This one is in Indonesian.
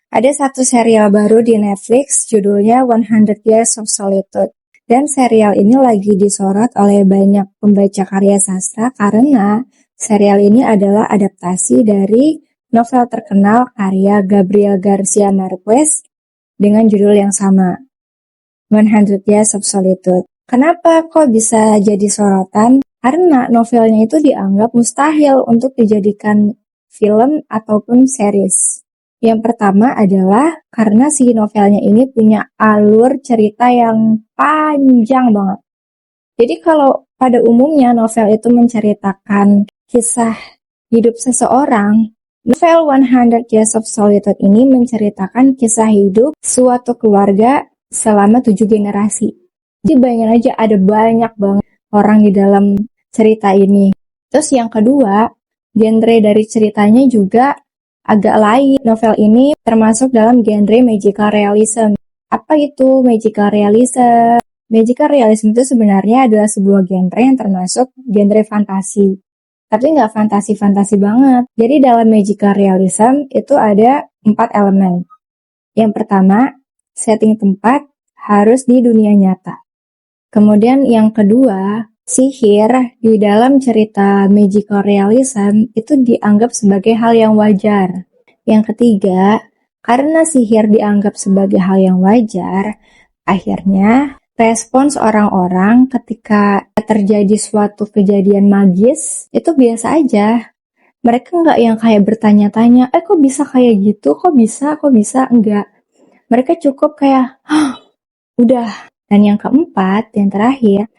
Ada satu serial baru di Netflix, judulnya 100 Years of Solitude. Dan serial ini lagi disorot oleh banyak pembaca karya sastra karena serial ini adalah adaptasi dari novel terkenal karya Gabriel Garcia Marquez dengan judul yang sama, 100 Years of Solitude. Kenapa kok bisa jadi sorotan? Karena novelnya itu dianggap mustahil untuk dijadikan film ataupun series. Yang pertama adalah karena si novelnya ini punya alur cerita yang panjang banget. Jadi kalau pada umumnya novel itu menceritakan kisah hidup seseorang, novel 100 Years of Solitude ini menceritakan kisah hidup suatu keluarga selama 7 generasi. Jadi bayangin aja ada banyak banget orang di dalam cerita ini. Terus yang kedua, genre dari ceritanya juga agak lain. Novel ini termasuk dalam genre magical realism. Apa itu magical realism? Magical realism itu sebenarnya adalah sebuah genre yang termasuk genre fantasi. Tapi nggak fantasi-fantasi banget. Jadi dalam magical realism itu ada 4 elemen. Yang pertama, setting tempat harus di dunia nyata. Kemudian yang kedua, sihir di dalam cerita magical realism itu dianggap sebagai hal yang wajar. Yang ketiga, karena sihir dianggap sebagai hal yang wajar, akhirnya respons orang-orang ketika terjadi suatu kejadian magis itu biasa aja. Mereka nggak yang kayak bertanya-tanya, kok bisa kayak gitu, kok bisa, enggak. Mereka cukup kayak, udah. Dan yang keempat, yang terakhir,